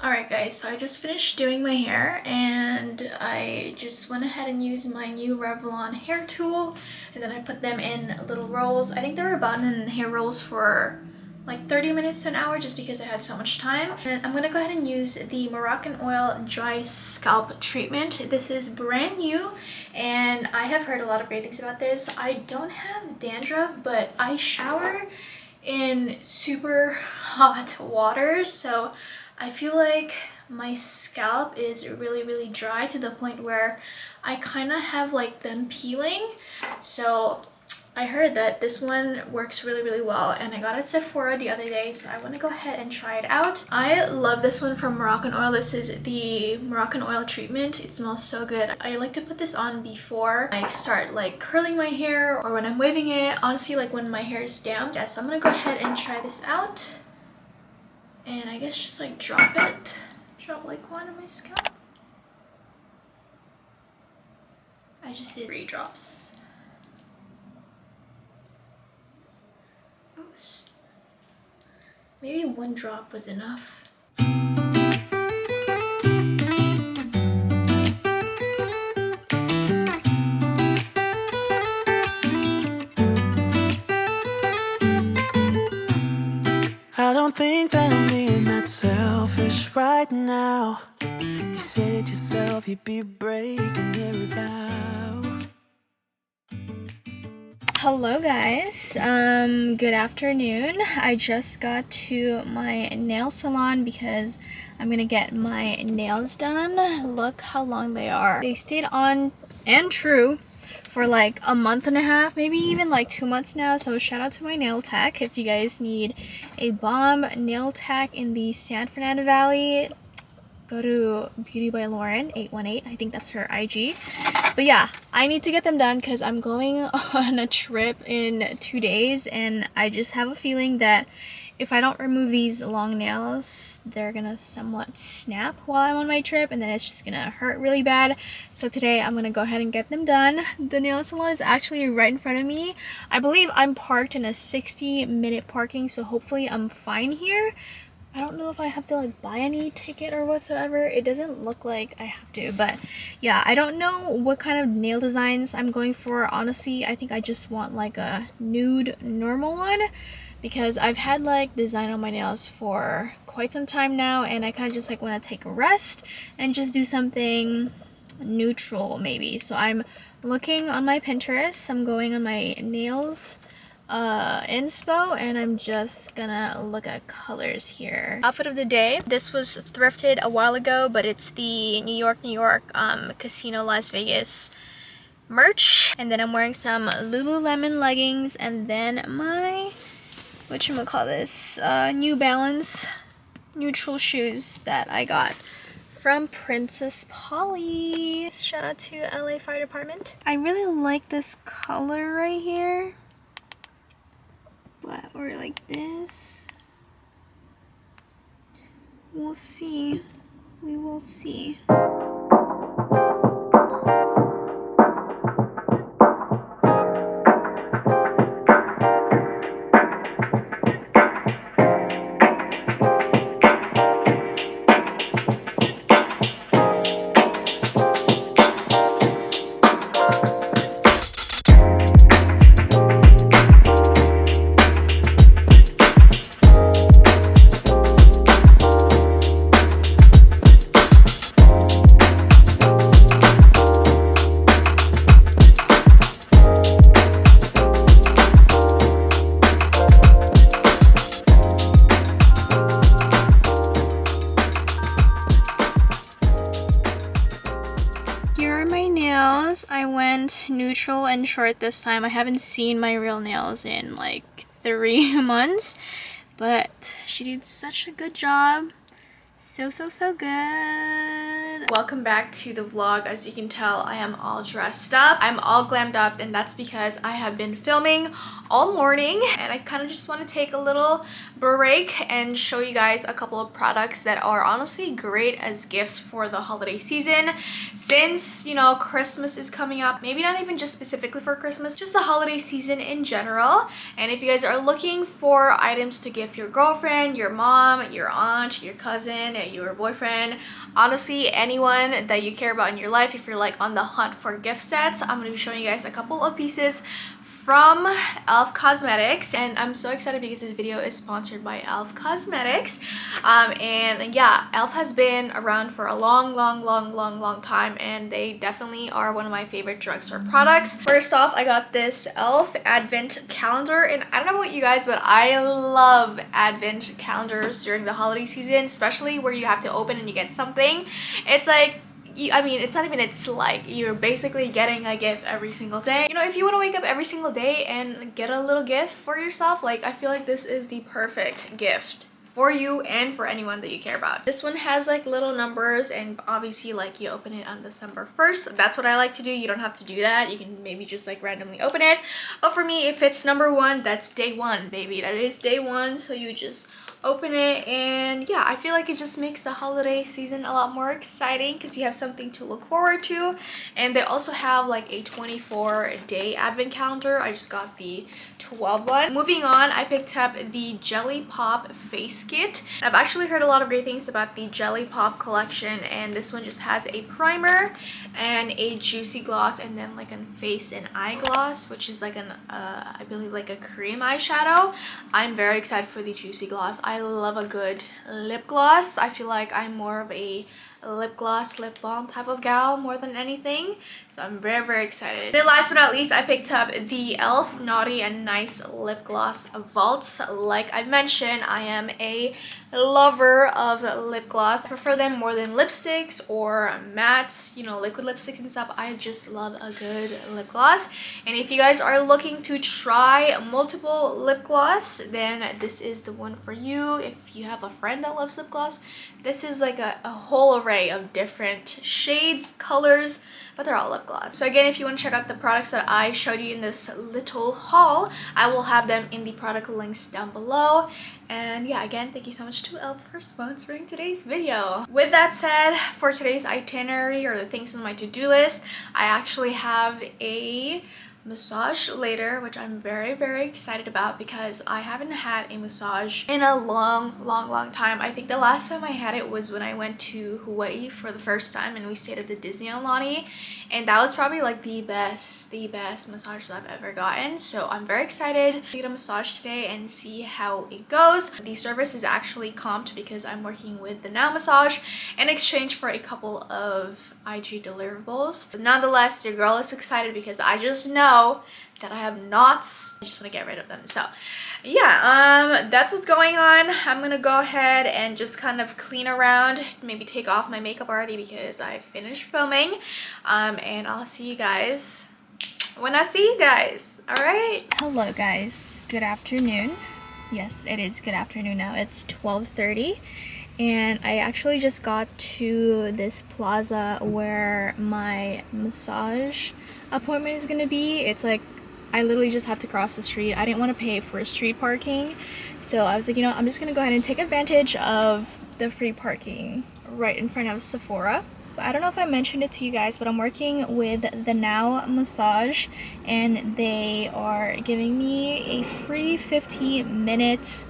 Alright guys, so I just finished doing my hair and I just went ahead and used my new Revlon hair tool and then I put them in little rolls. I think they were about in hair rolls for like 30 minutes to an hour just because I had so much time. And I'm gonna go ahead and use the Moroccan Oil Dry Scalp Treatment. This is brand new and I have heard a lot of great things about this. I don't have dandruff, but I shower in super hot water, so I feel like my scalp is really dry to the point where I kind of have like them peeling. So I heard that this one works really well and I got it at Sephora the other day, so I want to go ahead and try it out. I love this one from Moroccan Oil. This is the Moroccan Oil treatment. It smells so good. I like to put this on before I start like curling my hair or when I'm waving it, honestly like when my hair is damp. Yeah, so I'm gonna go ahead and try this out. And I guess just like drop like one on my scalp. I just did 3 drops. Oops. Maybe 1 drop was enough. I don't think that I'm being that selfish right now. You said yourself you'd be breaking every vow. Hello guys, good afternoon. I just got to my nail salon because I'm gonna get my nails done. Look how long they are. They stayed on and true for like a month and a half, maybe even like 2 months now. So shout out to my nail tech. If you guys need a bomb nail tech in the San Fernando Valley, go to Beauty by Lauren 818. I think that's her IG. But yeah, I need to get them done because I'm going on a trip in 2 days and I just have a feeling that if I don't remove these long nails, they're gonna somewhat snap while I'm on my trip and then it's just gonna hurt really bad. So today I'm gonna go ahead and get them done. The nail salon is actually right in front of me. I believe I'm parked in a 60-minute parking, so hopefully I'm fine here. I don't know if I have to like buy any ticket or whatsoever. It doesn't look like I have to, but yeah, I don't know what kind of nail designs I'm going for. Honestly, I think I just want like a nude normal one because I've had like design on my nails for quite some time now and I kind of just like want to take a rest and just do something neutral maybe. So I'm looking on my Pinterest. I'm going on my nails inspo and I'm just gonna look at colors here. Outfit of the day. This was thrifted a while ago, but it's the New York Casino Las Vegas merch. And then I'm wearing some Lululemon leggings and then my New Balance neutral shoes that I got from Princess Polly. Shout out to LA Fire Department. I really like this color right here. Or like this. We'll see. We will see. I went neutral and short this time. I haven't seen my real nails in like 3 months, but she did such a good job. So good. everyone! Welcome back to the vlog. As you can tell, I am all dressed up. I'm all glammed up, and that's because I have been filming all morning and I kind of just want to take a little break and show you guys a couple of products that are honestly great as gifts for the holiday season. Since, you know, Christmas is coming up, maybe not even just specifically for Christmas, just the holiday season in general. And if you guys are looking for items to give your girlfriend, your mom, your aunt, your cousin, your boyfriend, honestly anyone that you care about in your life, if you're like on the hunt for gift sets, I'm going to be showing you guys a couple of pieces from e.l.f. Cosmetics, and I'm so excited because this video is sponsored by e.l.f. Cosmetics. And yeah, e.l.f. has been around for a long time, and they definitely are one of my favorite drugstore products. First off, I got this e.l.f. Advent calendar, and I don't know about you guys, but I love Advent calendars during the holiday season, especially where you have to open and you get something. It's like, I mean, it's not even, it's like you're basically getting a gift every single day. You know, if you want to wake up every single day and get a little gift for yourself, like, I feel like this is the perfect gift for you and for anyone that you care about. This one has like little numbers, and obviously like you open it on December 1st. That's what I like to do. You don't have to do that. You can maybe just like randomly open it. But for me, if it's number 1, that's day 1, baby. That is day 1. So you just open it, and yeah, I feel like it just makes the holiday season a lot more exciting because you have something to look forward to. And they also have like a 24-day advent calendar. I just got the 12 one. Moving on, I picked up the Jelly Pop face kit. I've actually heard a lot of great things about the Jelly Pop collection, and this one just has a primer and a juicy gloss, and then like a face and eye gloss, which is like an I believe like a cream eyeshadow. I'm very excited for the juicy gloss. I love a good lip gloss. I feel like I'm more of a lip gloss, lip balm type of gal more than anything, so I'm very excited. Then last but not least, I picked up the e.l.f. Naughty and Nice lip gloss vaults. Like I mentioned, I am a lover of lip gloss. I prefer them more than lipsticks or mattes, you know, liquid lipsticks and stuff. I just love a good lip gloss, and if you guys are looking to try multiple lip gloss, then this is the one for you. If you have a friend that loves lip gloss, this is like a whole array of different shades, colors, but they're all lip gloss. So again, if you want to check out the products that I showed you in this little haul, I will have them in the product links down below. And yeah, again, thank you so much to e.l.f. for sponsoring today's video. With that said, for today's itinerary, or the things on my to-do list, I actually have a massage later, which I'm very excited about because I haven't had a massage in a long time. I think the last time I had it was when I went to Hawaii for the first time, and we stayed at the Disney on Lani, and that was probably like the best massage I've ever gotten. So I'm very excited to get a massage today and see how it goes. The service is actually comped because I'm working with the Now Massage in exchange for a couple of IG deliverables. But nonetheless, your girl is excited because I just know that I have knots. I just want to get rid of them. So yeah, that's what's going on. I'm gonna go ahead and just kind of clean around, maybe take off my makeup already because I finished filming, and I'll see you guys when I see you guys. All right, hello guys, good afternoon. Yes, it is good afternoon now. It's 12:30, and I actually just got to this plaza where my massage appointment is gonna be. It's like I literally just have to cross the street. I didn't want to pay for street parking, so I was like, you know, I'm just gonna go ahead and take advantage of the free parking right in front of Sephora. I don't know if I mentioned it to you guys, but I'm working with the Now Massage, and they are giving me a free 15-minute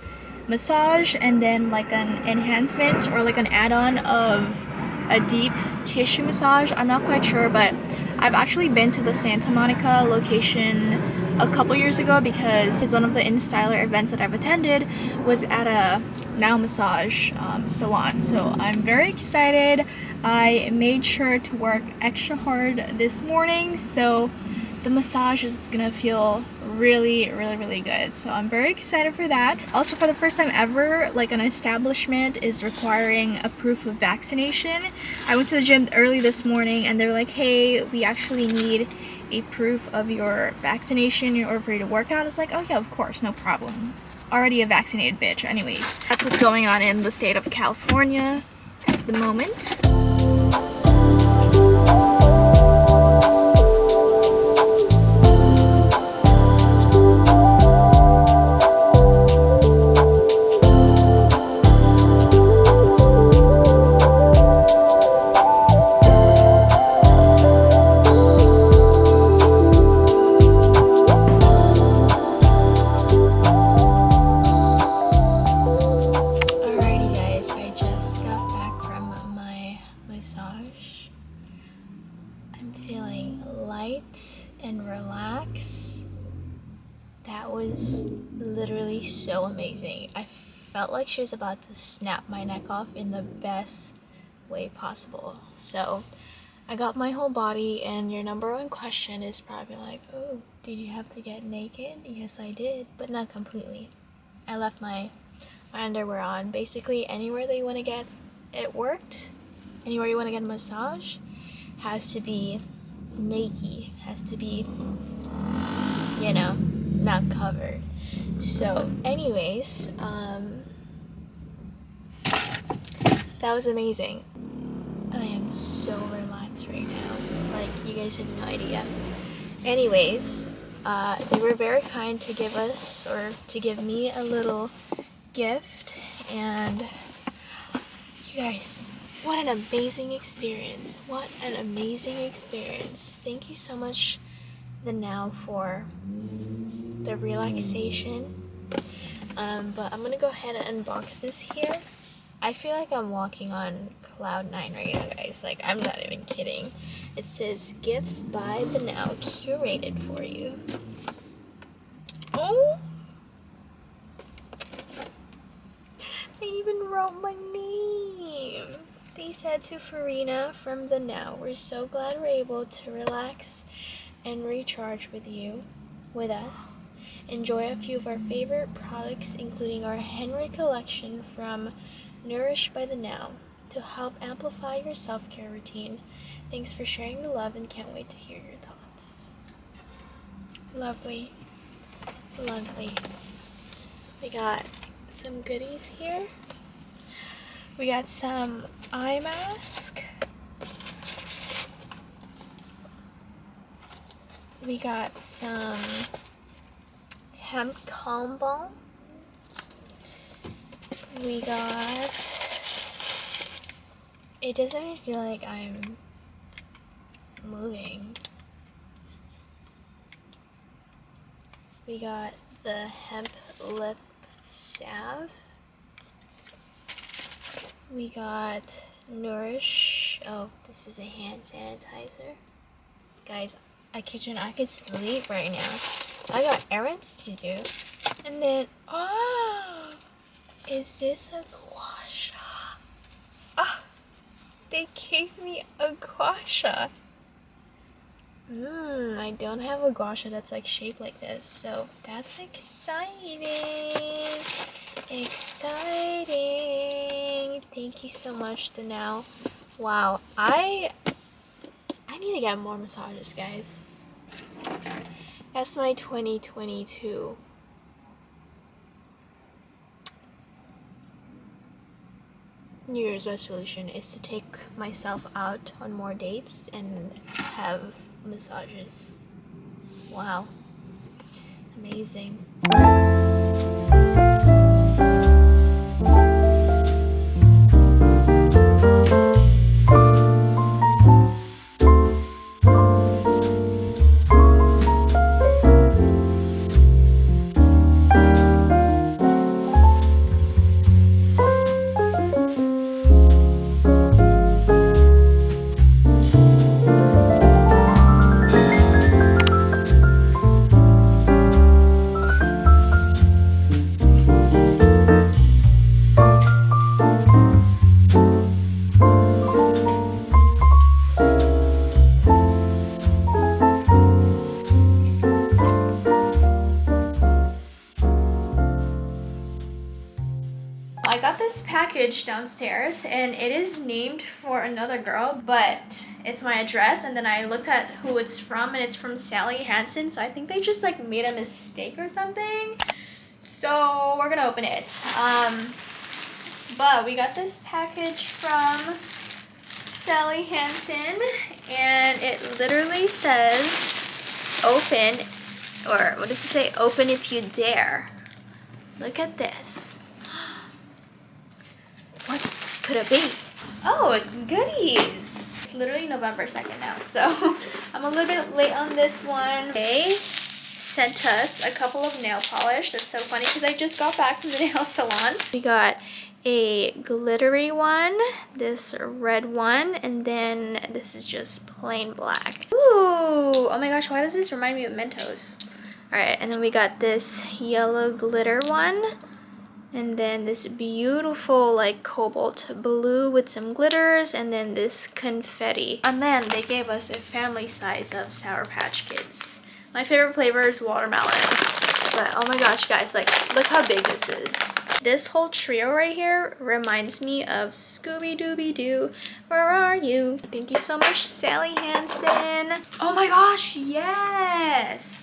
massage and then like an enhancement or like an add-on of a deep tissue massage. I'm not quite sure, but I've actually been to the Santa Monica location a couple years ago because one of the InStyler events that I've attended was at a Now Massage salon. So I'm very excited. I made sure to work extra hard this morning, so the massage is gonna feel really good. So I'm very excited for that. Also, for the first time ever, like an establishment is requiring a proof of vaccination. I went to the gym early this morning and they're like, hey, we actually need a proof of your vaccination in order for you to work out. It's like, oh yeah, of course, no problem. Already a vaccinated bitch. Anyways, that's what's going on in the state of California at the moment. light and relax. That was literally so amazing. I felt like she was about to snap my neck off in the best way possible. So I got my whole body, and your number one question is probably like, oh, did you have to get naked? Yes, I did, but not completely. I left my underwear on. Basically, anywhere that you want to get it worked, anywhere you want to get a massage, has to be naked, has to be, you know, not covered. So anyways, that was amazing. I am so relaxed right now, like you guys have no idea. Anyways, they were very kind to give us, or to give me, a little gift, and you guys, what an amazing experience. What an amazing experience. Thank you so much, the Now, for the relaxation. But I'm gonna go ahead and unbox this here. I feel like I'm walking on cloud 9 right now, guys. Like, I'm not even kidding. It says gifts by the Now, curated for you. Oh, they even wrote my name. They said, to Farina from the Now, we're so glad we're able to relax and recharge with you, with us. Enjoy a few of our favorite products, including our Henry collection from Nourished by the Now, to help amplify your self-care routine. Thanks for sharing the love, and can't wait to hear your thoughts. Lovely. Lovely. We got some goodies here. We got some eye mask. We got some hemp calm balm. We got, it doesn't even feel like I'm moving. We got the hemp lip salve. We got Nourish. Oh, this is a hand sanitizer. Guys, I kid you not, I could sleep right now. I got errands to do. And then, oh, is this a gua sha? Ah, they gave me a gua sha. I don't have a gua sha that's like shaped like this, so that's exciting. Exciting. Thank you so much, the Now. Wow, I need to get more massages, guys. That's my 2022 New Year's resolution, is to take myself out on more dates and have massages. Wow. Amazing. I got this package downstairs, and it is named for another girl, but it's my address, and then I looked at who it's from, and it's from Sally Hansen, so I think they just like made a mistake or something. So we're gonna open it. But we got this package from Sally Hansen, and it literally says open, or what does it say? Open if you dare. Look at this. What could it be? Oh, it's goodies. It's literally November 2nd now, so I'm a little bit late on this one. They sent us a couple of nail polish. That's so funny because I just got back from the nail salon. We got a glittery one, this red one, and then this is just plain black. Ooh, oh my gosh, why does this remind me of Mentos? All right, and then we got this yellow glitter one, and then this beautiful like cobalt blue with some glitters, and then this confetti. And then they gave us a family size of Sour Patch Kids. My favorite flavor is watermelon, but oh my gosh guys, like look how big this is. This whole trio right here reminds me of Scooby-Dooby-Doo, where are you? Thank you so much, Sally Hansen. Oh my gosh, yes!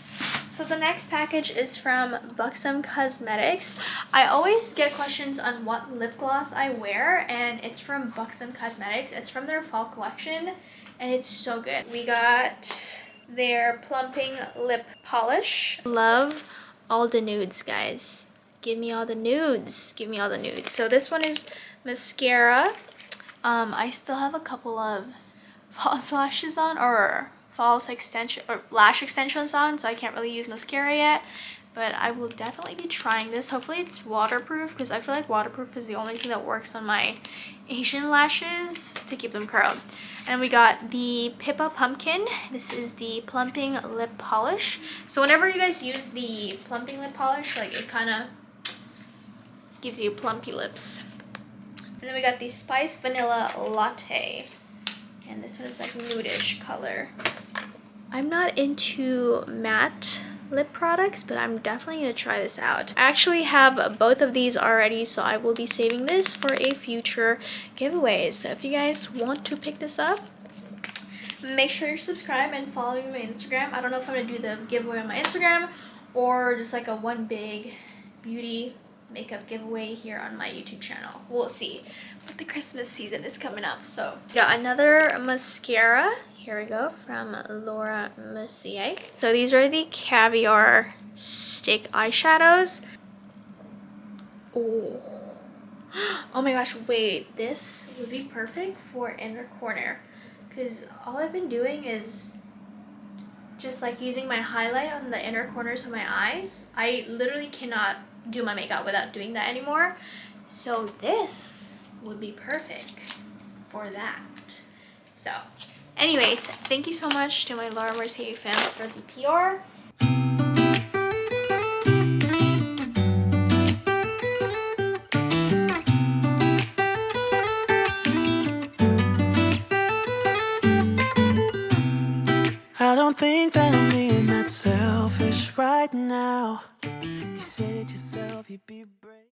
So the next package is from Buxom Cosmetics. I always get questions on what lip gloss I wear, and it's from Buxom Cosmetics. It's from their fall collection, and it's so good. We got their Plumping Lip Polish. Love all the nudes, guys. Give me all the nudes. Give me all the nudes. So this one is mascara. I still have a couple of false lashes on, or false extension or lash extensions on, so I can't really use mascara yet, but I will definitely be trying this. Hopefully it's waterproof, because I feel like waterproof is the only thing that works on my Asian lashes to keep them curled. And we got the Pippa Pumpkin. This is the Plumping Lip Polish. So whenever you guys use the Plumping Lip Polish, like it kind of gives you plumpy lips. And then we got the Spice Vanilla Latte, and this one is like nudish color. I'm not into matte lip products, but I'm definitely gonna try this out. I actually have both of these already, so I will be saving this for a future giveaway. So if you guys want to pick this up, make sure you subscribe and follow me on my Instagram. I don't know if I'm gonna do the giveaway on my Instagram or just like a one big beauty makeup giveaway here on my YouTube channel. We'll see. But the Christmas season is coming up, so got another mascara. Here we go, from Laura Mercier. So these are the Caviar stick eyeshadows. Oh, oh my gosh, wait, this would be perfect for inner corner, because all I've been doing is just like using my highlight on the inner corners of my eyes. I literally cannot do my makeup without doing that anymore, so this would be perfect for that. So anyways, thank you so much to my Laura Mercier fan for the PR. I don't think that I'm being that selfish right now. You said yourself you'd be brave.